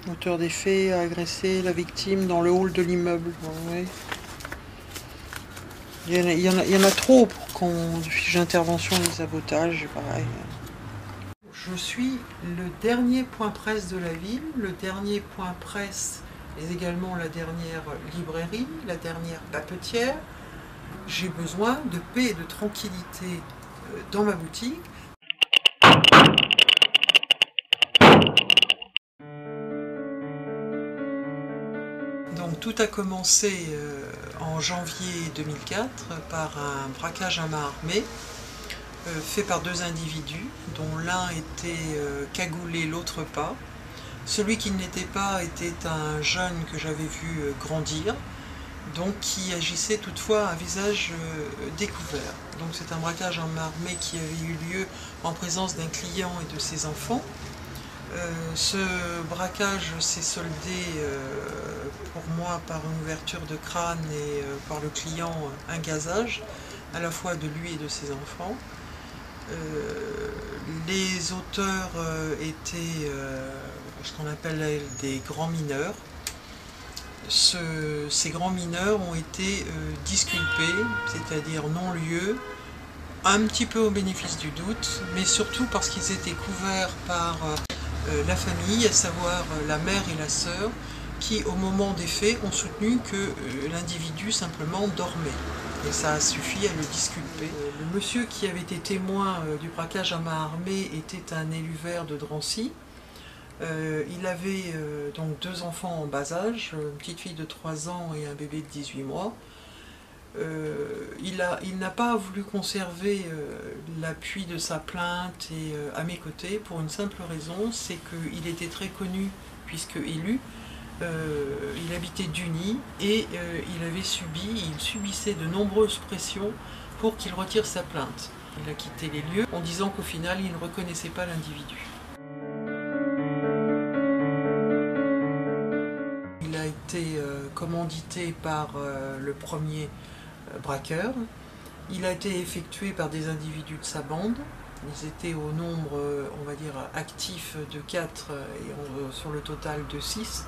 L'auteur des faits a agressé la victime dans le hall de l'immeuble. Ouais. Il y en a trop pour qu'on fiche d'intervention des sabotages, pareil. Je suis le dernier point presse de la ville, le dernier point presse est également la dernière librairie, la dernière papetière. J'ai besoin de paix et de tranquillité dans ma boutique. Donc tout a commencé en janvier 2004 par un braquage à main armée fait par deux individus dont l'un était cagoulé, l'autre pas. Celui qui ne l'était pas était un jeune que j'avais vu grandir, donc qui agissait toutefois à visage découvert. Donc c'est un braquage à main armée qui avait eu lieu en présence d'un client et de ses enfants. Ce braquage s'est soldé pour moi par une ouverture de crâne et par le client un gazage, à la fois de lui et de ses enfants. Les auteurs étaient ce qu'on appelle des grands mineurs. Ces grands mineurs ont été disculpés, c'est-à-dire non-lieu, un petit peu au bénéfice du doute, mais surtout parce qu'ils étaient couverts par la famille, à savoir la mère et la sœur, qui au moment des faits ont soutenu que l'individu simplement dormait. Et ça a suffi à le disculper. Le monsieur qui avait été témoin du braquage à main armée était un élu vert de Drancy. Il avait donc deux enfants en bas âge, une petite fille de 3 ans et un bébé de 18 mois. Il n'a pas voulu conserver l'appui de sa plainte et à mes côtés pour une simple raison, c'est qu'il était très connu puisque élu. Il habitait Duny et il subissait de nombreuses pressions pour qu'il retire sa plainte. Il a quitté les lieux en disant qu'au final il ne reconnaissait pas l'individu. Il a été commandité par le premier braqueur. Il a été effectué par des individus de sa bande. Ils étaient au nombre, on va dire, actif de 4 et sur le total de 6,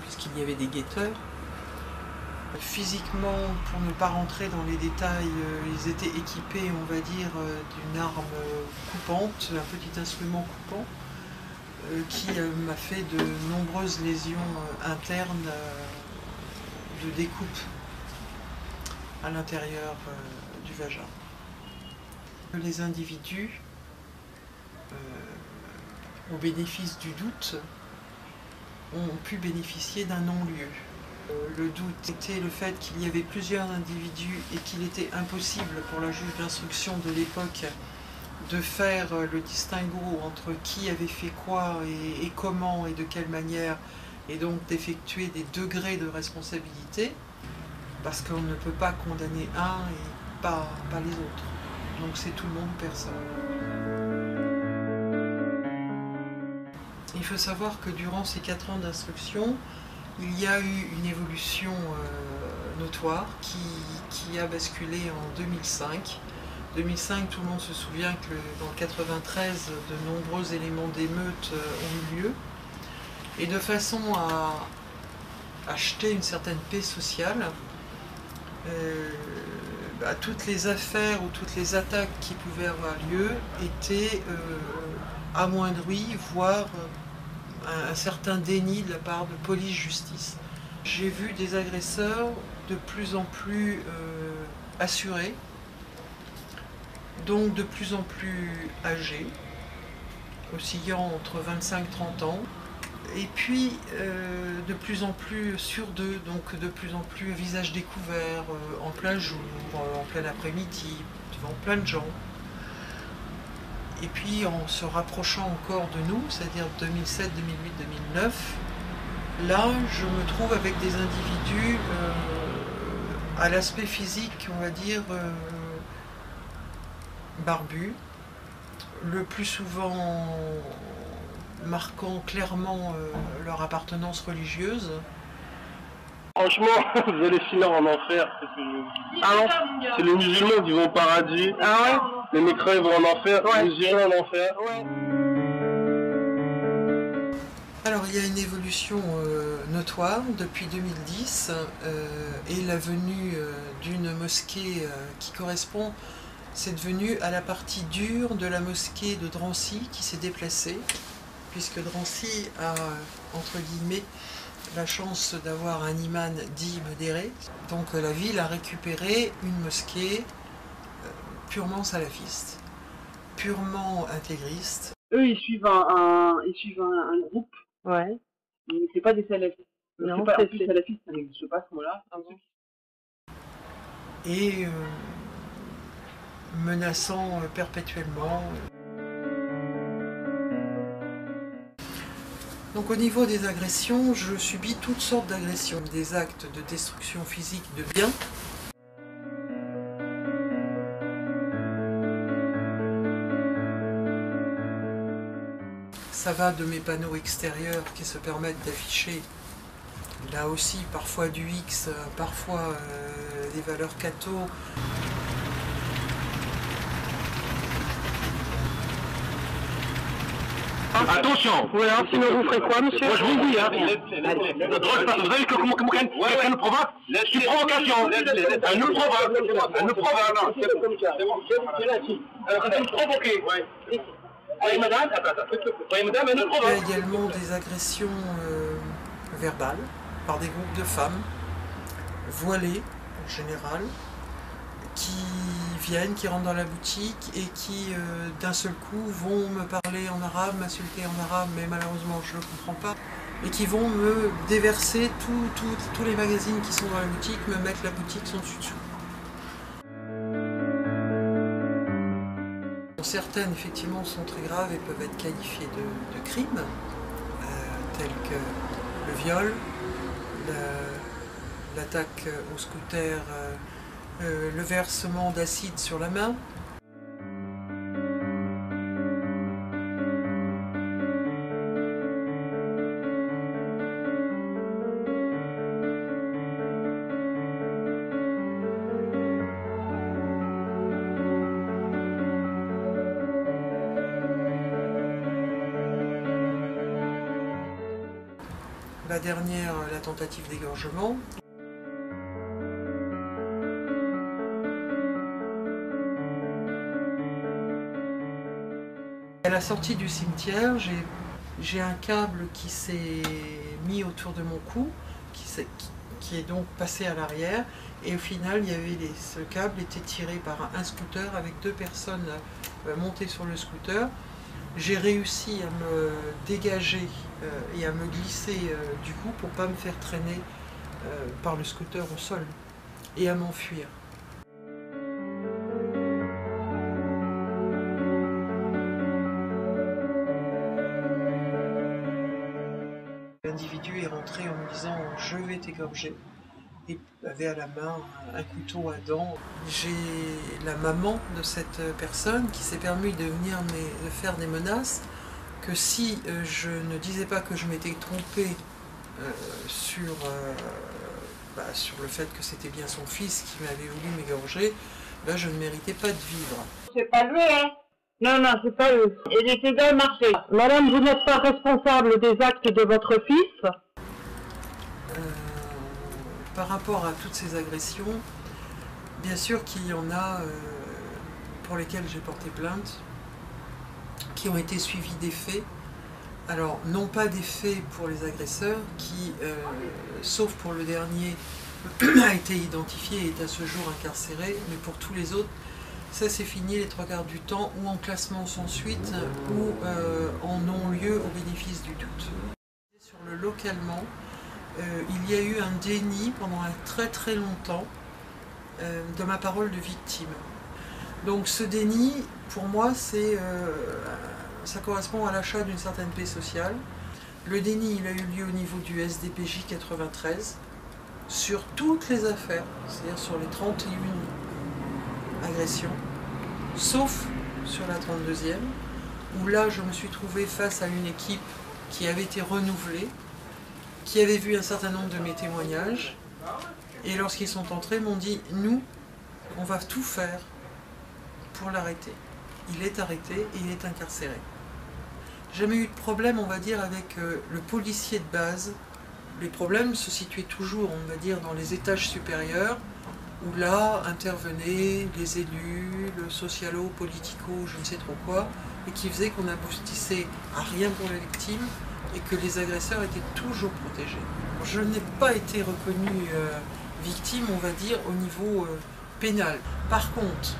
puisqu'il y avait des guetteurs. Physiquement, pour ne pas rentrer dans les détails, ils étaient équipés, on va dire, d'une arme coupante, un petit instrument coupant, qui m'a fait de nombreuses lésions internes de découpe à l'intérieur du vagin. Les individus, au bénéfice du doute, ont pu bénéficier d'un non-lieu. Le doute était le fait qu'il y avait plusieurs individus et qu'il était impossible pour la juge d'instruction de l'époque de faire le distinguo entre qui avait fait quoi et comment et de quelle manière, et donc d'effectuer des degrés de responsabilité, parce qu'on ne peut pas condamner un et pas les autres. Donc c'est tout le monde, personne. Il faut savoir que durant ces 4 ans d'instruction, il y a eu une évolution notoire qui a basculé en 2005. 2005, tout le monde se souvient que dans le 93, de nombreux éléments d'émeute ont eu lieu. Et de façon à acheter une certaine paix sociale, toutes les affaires ou toutes les attaques qui pouvaient avoir lieu étaient amoindries, voire un certain déni de la part de police-justice. J'ai vu des agresseurs de plus en plus assurés, donc de plus en plus âgés, oscillant entre 25 et 30 ans, et puis de plus en plus sur d'eux, donc de plus en plus visage découvert, en plein jour, en plein après-midi, devant plein de gens. Et puis en se rapprochant encore de nous, c'est-à-dire 2007, 2008, 2009, là je me trouve avec des individus à l'aspect physique, on va dire, barbus, le plus souvent marquant clairement leur appartenance religieuse. Franchement, vous allez finir en enfer, c'est ce que je veux dire. Ah non, c'est les musulmans qui vont au paradis. Ah ouais. Les mécréants vont en enfer, ouais. Les musulmans en enfer. Ouais. Alors il y a une évolution notoire depuis 2010 et la venue d'une mosquée qui correspond, c'est devenu à la partie dure de la mosquée de Drancy qui s'est déplacée, puisque Drancy a, entre guillemets, la chance d'avoir un imam dit modéré. Donc la ville a récupéré une mosquée purement salafiste, purement intégriste. Eux, ils suivent un groupe. Ouais. Mais c'est pas des salafistes. Non, en plus, salafistes, ça n'existe pas à ce moment-là. Et menaçant perpétuellement. Donc au niveau des agressions, je subis toutes sortes d'agressions, des actes de destruction physique de biens. Ça va de mes panneaux extérieurs qui se permettent d'afficher, là aussi, parfois du X, parfois des valeurs catho. Attention! Oui, alors sinon vous ferez quoi, monsieur? Moi je vous dis, hein! Vous avez vu comment quelqu'un nous provoque? C'est une provocation! Elle nous provoque! Elle nous provoque! C'est nous provoquer! Oui, madame? Oui, madame, elle nous provoque! Il y a également des agressions verbales par des groupes de femmes, voilées en général, qui viennent, qui rentrent dans la boutique et qui d'un seul coup vont me parler en arabe, m'insulter en arabe, mais malheureusement je ne le comprends pas, et qui vont me déverser tous les magazines qui sont dans la boutique, me mettre la boutique son dessus-dessous. Certaines effectivement sont très graves et peuvent être qualifiées de crimes, tels que le viol, l'attaque au scooter, le versement d'acide sur la main. La dernière, la tentative d'égorgement. À la sortie du cimetière, j'ai un câble qui s'est mis autour de mon cou, qui est donc passé à l'arrière, et au final, ce câble était tiré par un scooter avec deux personnes montées sur le scooter. J'ai réussi à me dégager et à me glisser du coup pour ne pas me faire traîner par le scooter au sol et à m'enfuir. L'individu est rentré en me disant « je vais t'égorger » et avait à la main un couteau à dents. J'ai la maman de cette personne qui s'est permis de venir me faire des menaces que si je ne disais pas que je m'étais trompée sur le fait que c'était bien son fils qui m'avait voulu m'égorger, ben je ne méritais pas de vivre. C'est pas lui, hein? Non, non, c'est pas lui. Il était dans le marché. Madame, vous n'êtes pas responsable des actes de votre fils? Par rapport à toutes ces agressions, bien sûr qu'il y en a pour lesquelles j'ai porté plainte, qui ont été suivis des faits. Alors, non pas des faits pour les agresseurs, qui, sauf pour le dernier, a été identifié et est à ce jour incarcéré, mais pour tous les autres, ça c'est fini les trois quarts du temps, ou en classement sans suite, ou en non-lieu au bénéfice du doute. Sur le localement, il y a eu un déni pendant très très longtemps de ma parole de victime. Donc ce déni, pour moi, ça correspond à l'achat d'une certaine paix sociale. Le déni, il a eu lieu au niveau du SDPJ 93, sur toutes les affaires, c'est-à-dire sur les 31 agressions, sauf sur la 32e, où là je me suis trouvée face à une équipe qui avait été renouvelée, qui avait vu un certain nombre de mes témoignages, et lorsqu'ils sont entrés, m'ont dit « Nous, on va tout faire pour l'arrêter. » Il est arrêté et il est incarcéré. Jamais eu de problème, on va dire, avec le policier de base. Les problèmes se situaient toujours, on va dire, dans les étages supérieurs, où là intervenaient les élus, le socialo-politico, je ne sais trop quoi, et qui faisait qu'on n'aboutissait à rien pour la victime et que les agresseurs étaient toujours protégés. Je n'ai pas été reconnue victime, on va dire, au niveau pénal. Par contre,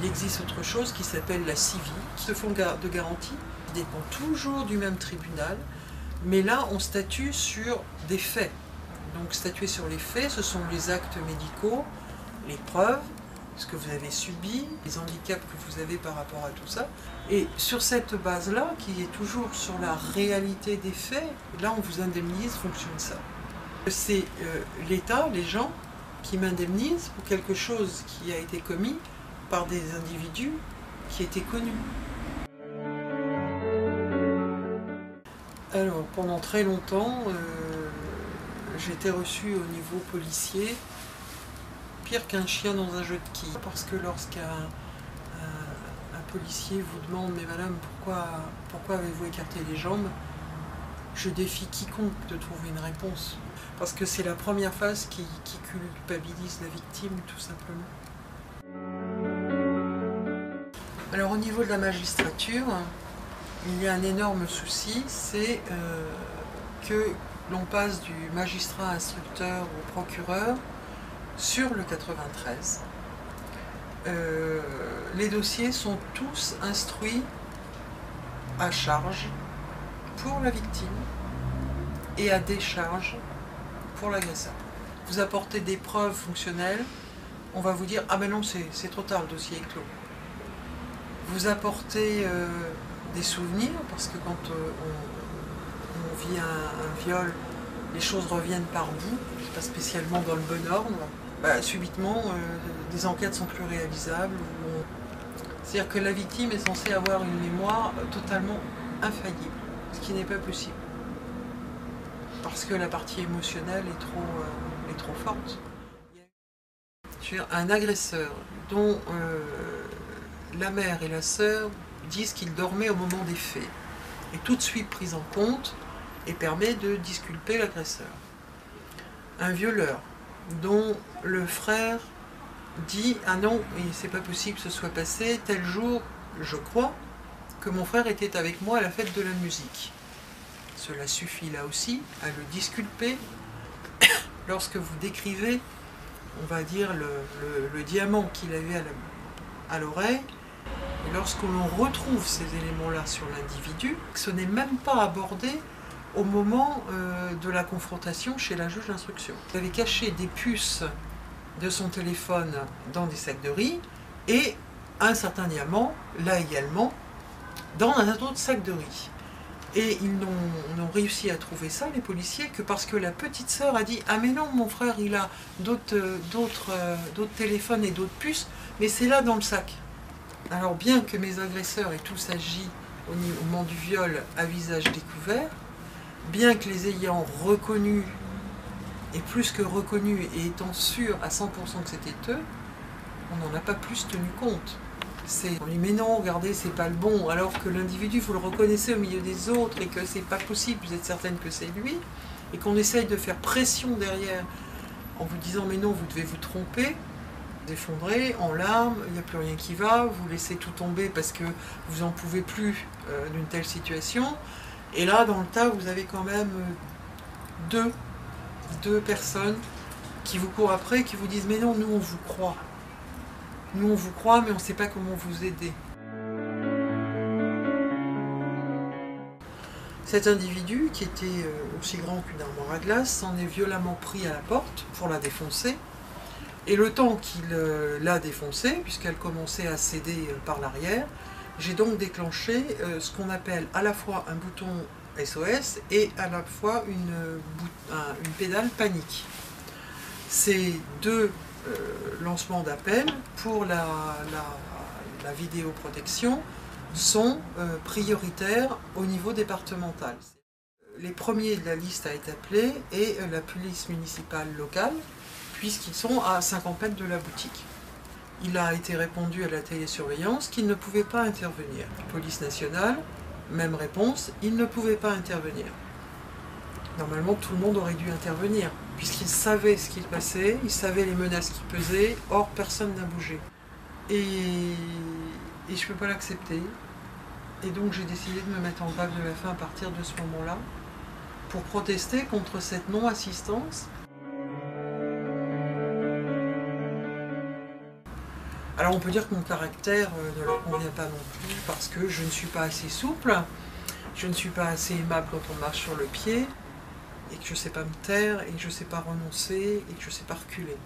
il existe autre chose qui s'appelle la CIVI, ce fonds de garantie, qui dépend toujours du même tribunal, mais là on statue sur des faits. Donc statuer sur les faits, ce sont les actes médicaux, les preuves, ce que vous avez subi, les handicaps que vous avez par rapport à tout ça. Et sur cette base-là, qui est toujours sur la réalité des faits, là on vous indemnise fonction de ça. C'est l'État, les gens, qui m'indemnisent pour quelque chose qui a été commis par des individus qui étaient connus. Alors, pendant très longtemps, j'ai été reçue au niveau policier, pire qu'un chien dans un jeu de quilles. Parce que lorsqu'un policier vous demande « Mais madame, pourquoi avez-vous écarté les jambes ?» Je défie quiconque de trouver une réponse. Parce que c'est la première phase qui culpabilise la victime, tout simplement. Alors, au niveau de la magistrature, il y a un énorme souci, c'est que l'on passe du magistrat instructeur au procureur sur le 93. Les dossiers sont tous instruits à charge pour la victime et à décharge pour l'agresseur. Vous apportez des preuves fonctionnelles, on va vous dire « Ah ben non, c'est trop tard, le dossier est clos ». Vous apportez des souvenirs, parce que quand on vit un viol, les choses reviennent par bout, pas spécialement dans le bon ordre. Subitement, des enquêtes sont plus réalisables. C'est-à-dire que la victime est censée avoir une mémoire totalement infaillible, ce qui n'est pas possible. Parce que la partie émotionnelle est trop forte. Un agresseur dont la mère et la sœur disent qu'il dormait au moment des faits, est tout de suite pris en compte et permet de disculper l'agresseur. Un violeur dont le frère dit « Ah non, c'est pas possible que ce soit passé, tel jour, je crois, que mon frère était avec moi à la fête de la musique ». Cela suffit là aussi à le disculper lorsque vous décrivez, on va dire, le diamant qu'il avait à l'oreille. Et lorsque l'on retrouve ces éléments-là sur l'individu, ce n'est même pas abordé au moment de la confrontation chez la juge d'instruction. Il avait caché des puces de son téléphone dans des sacs de riz et un certain diamant, là également, dans un autre sac de riz. Et ils n'ont réussi à trouver ça, les policiers, que parce que la petite sœur a dit « Ah mais non, mon frère, il a d'autres téléphones et d'autres puces, mais c'est là dans le sac ». Alors bien que mes agresseurs aient tous agi au moment du viol à visage découvert, bien que les ayant reconnus, et plus que reconnus, et étant sûrs à 100% que c'était eux, on n'en a pas plus tenu compte. On dit mais non, regardez, c'est pas le bon, alors que l'individu, vous le reconnaissez au milieu des autres, et que c'est pas possible, vous êtes certaine que c'est lui, et qu'on essaye de faire pression derrière, en vous disant mais non, vous devez vous tromper, vous effondrez en larmes, il n'y a plus rien qui va, vous laissez tout tomber parce que vous n'en pouvez plus d'une telle situation, et là, dans le tas, vous avez quand même deux personnes qui vous courent après, qui vous disent mais non, nous on vous croit. Nous on vous croit, mais on ne sait pas comment vous aider. Cet individu, qui était aussi grand qu'une armoire à glace, s'en est violemment pris à la porte pour la défoncer. Et le temps qu'il l'a défoncée, puisqu'elle commençait à céder par l'arrière, j'ai donc déclenché ce qu'on appelle à la fois un bouton SOS et à la fois une pédale panique. Ces deux lancements d'appel pour la vidéoprotection sont prioritaires au niveau départemental. Les premiers de la liste à être appelés et la police municipale locale, puisqu'ils sont à 50 mètres de la boutique. Il a été répondu à la télésurveillance qu'il ne pouvait pas intervenir. Police nationale, Même réponse, il ne pouvait pas intervenir. Normalement, tout le monde aurait dû intervenir, puisqu'il savait ce qui passait, il savait les menaces qui pesaient, or personne n'a bougé. Et je ne peux pas l'accepter. Et donc j'ai décidé de me mettre en grève de la faim à partir de ce moment-là, pour protester contre cette non-assistance. Alors on peut dire que mon caractère ne leur convient pas non plus, parce que je ne suis pas assez souple, je ne suis pas assez aimable quand on marche sur le pied, et que je ne sais pas me taire, et que je ne sais pas renoncer, et que je ne sais pas reculer.